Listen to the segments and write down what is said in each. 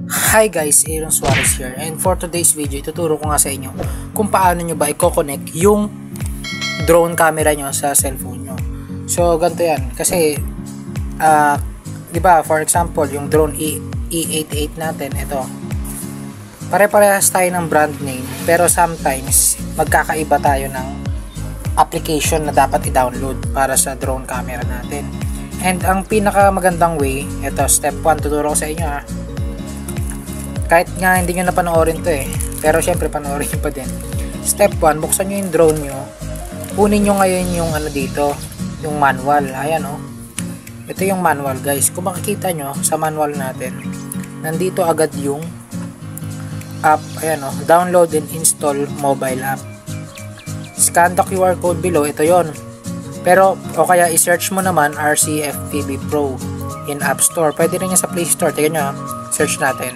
Hi guys, Aaron Suarez here, and for today's video ituturo ko nga sa inyo kung paano nyo ba i-connect yung drone camera nyo sa cellphone nyo. So ganito yan, kasi di ba, for example yung drone E88 natin, ito pare-parehas tayo ng brand name, pero sometimes magkakaiba tayo ng application na dapat i-download para sa drone camera natin. And ang pinaka magandang way, ito step 1, tuturo ko sa inyo ha. Kahit nga hindi nyo napanoorin to pero syempre panoorin pa din. Step 1, buksan nyo yung drone nyo, kunin nyo ngayon yung dito, yung manual. Ayan ito yung manual guys. Kung makikita nyo sa manual natin, nandito agad yung app. Ayan download and install mobile app. Scan the QR code below, ito yon. Pero o kaya i-search mo naman RCFPB Pro in App Store. Pwede rin yan sa Play Store. Tingnan nyo, search natin.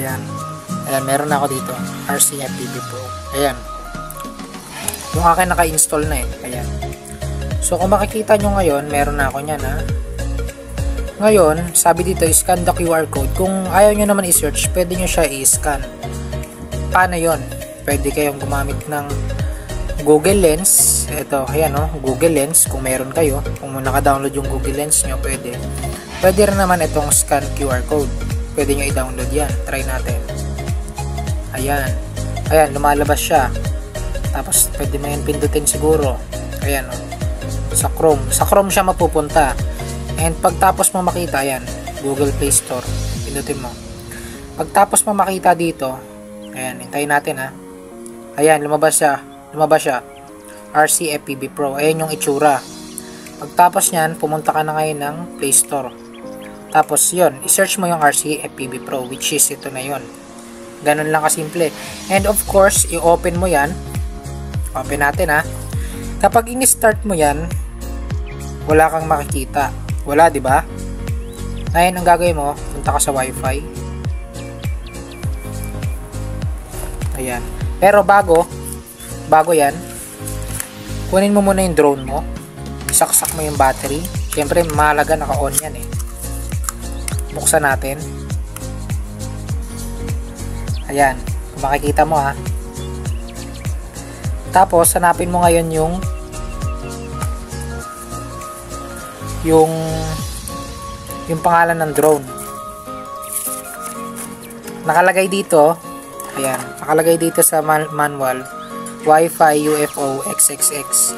Ayan, meron na ako dito, RCFPB Pro. Ayan, yung akin naka-install na ayan. So kung makikita nyo ngayon, meron na ako nyan Ngayon, sabi dito, scan the QR code. Kung ayaw nyo naman i-search, pwede nyo siya i-scan. Paano yon? Pwede kayong gumamit ng Google Lens. Ito, ayan Google Lens kung meron kayo. Kung naka-download yung Google Lens nyo, pwede. Pwede rin naman itong scan QR code. Pwede nyo i-download yan. Try natin. Ayan, lumalabas siya. Tapos pwede mo yan pindutin siguro. Ayan sa Chrome siya mapupunta. And pagtapos mo makita, ayan, Google Play Store, pindutin mo. Pagtapos mo makita dito, ayan, hintayin natin ayan, lumabas siya RCFPB Pro. Ayan yung itsura. Pagtapos nyan, pumunta ka na ngayon ng Play Store. Tapos yun, i-search mo yung RCFPB Pro, which is ito na yun. Ganun lang kasimple. And of course, i-open mo yan. Open natin Kapag in-start mo yan, wala kang makikita. Wala, di ba? Ngayon, ang gagawin mo, punta ka sa Wi-Fi. Ayan. Pero bago yan, kunin mo muna yung drone mo. Isaksak mo yung battery. Siyempre, mahalaga naka-on yan Buksan natin. Ayan, kung makikita mo Tapos hanapin mo ngayon yung pangalan ng drone. Nakalagay dito, ayan, nakalagay dito sa manual, Wi-Fi UFO XXX.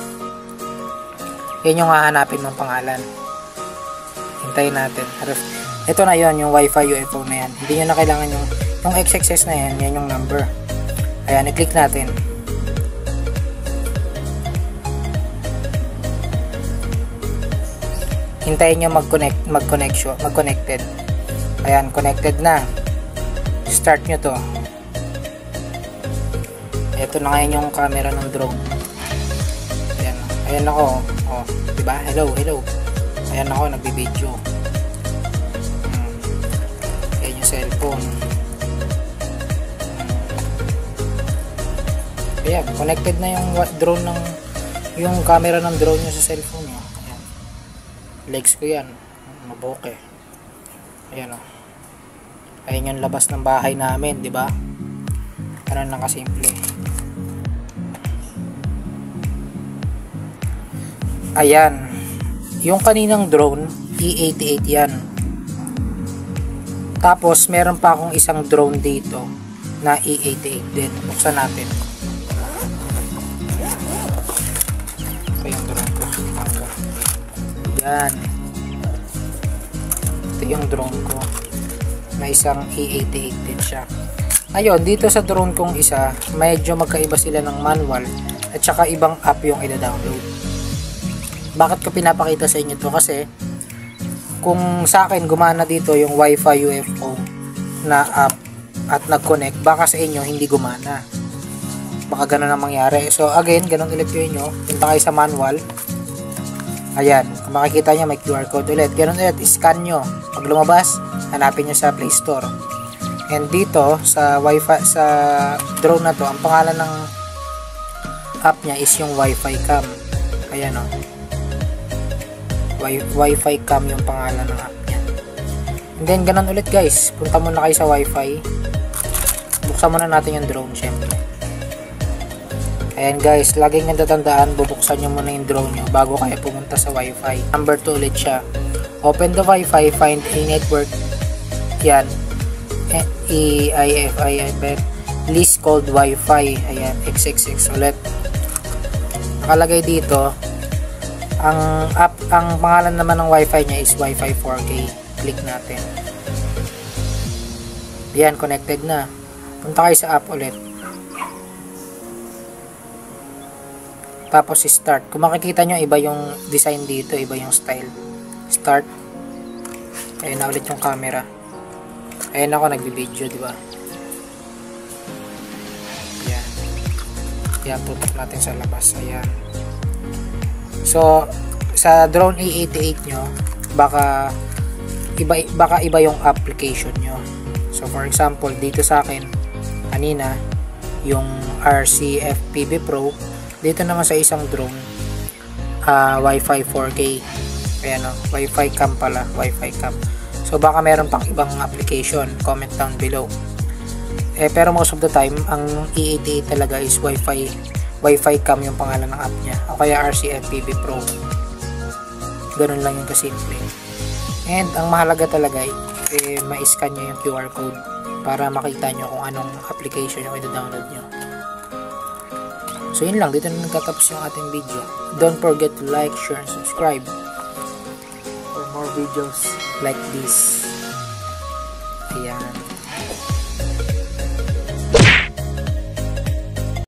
Yan yung hahanapin mong pangalan. Hintayin natin. Ito na yon, yung Wi-Fi UFO na yan. Hindi nyo na kailangan yung XXS na yan. Yan yung number. Ayan, i-click natin. Hintayin nyo mag-connected. Ayan, connected na. Start nyo to. Ito na ngayon yung camera ng drone. Ayan ako. Diba? Hello. Ayan ako, nagbibideo. Cellphone. Ayan, connected na yung drone yung camera ng drone niya sa cellphone niya. Ayan. Legs ko yan. Maboke. Ayan Ayan yung labas ng bahay namin, di ba? Ganun lang kasimple. Ayan. Yung kaninang drone, E88 yan. Tapos, meron pa akong isang drone dito na E88 din. Buksan natin. Ito yung drone ko. Yan. Ito yung drone ko. Na isang E88 din siya. Ngayon, dito sa drone kong isa, medyo magkaiba sila ng manual at saka ibang app yung i-download. Bakit ko pinapakita sa inyo to? Kasi, kung sa akin gumana dito yung Wi-Fi UFO na app at nag-connect, baka sa inyo hindi gumana. Baka ganun ang mangyari. So again, ganun ulit yun nyo. Punta kayo sa manual. Ayan, kung makikita nyo may QR code ulit. Ganun ulit, scan nyo. Pag lumabas, hanapin nyo sa Play Store. And dito sa Wi-Fi, sa drone na to, ang pangalan ng app niya is yung Wi-Fi Cam. Ayan Wi-Fi Cam yung pangalan ng app niya. And then ganun ulit guys, punta muna kayo sa wifi, buksan muna natin yung drone syempre. Ayan guys, laging natatandaan, bubuksan nyo muna yung drone nyo bago kayo pumunta sa wifi. Number 2 ulit siya, open the wifi, find a network, yan, EIFI, list called wifi, ayan, XXX ulit. Nakalagay dito, ang pangalan naman ng wifi nya is wifi 4K. Click natin. Yan, connected na. Punta kayo sa app ulit. Tapos start. Kung makikita nyo, iba yung design dito, iba yung style. Start. Ayun na ulit yung camera. Ayun ako, nagbi-video, di ba? Yan. Yan, tutok natin sa labas. Ayan. So, sa drone A88 nyo, baka iba yung application nyo. So, for example, dito sa akin, kanina, yung RC FPV Pro, dito naman sa isang drone, Wi-Fi 4K. Ayan o, Wi-Fi cam pala, Wi-Fi cam. So, baka meron pang ibang application, comment down below. Pero most of the time, ang A88 talaga is Wi-Fi cam yung pangalan ng app niya. O kaya RC FPV Pro. Ganun lang yung kasimple. And ang mahalaga talaga ma-scan nyo yung QR code para makita nyo kung anong application yung i-download nyo. So yun lang, dito na nagtatapos yung ating video. Don't forget to like, share, and subscribe for more videos like this. Ayan.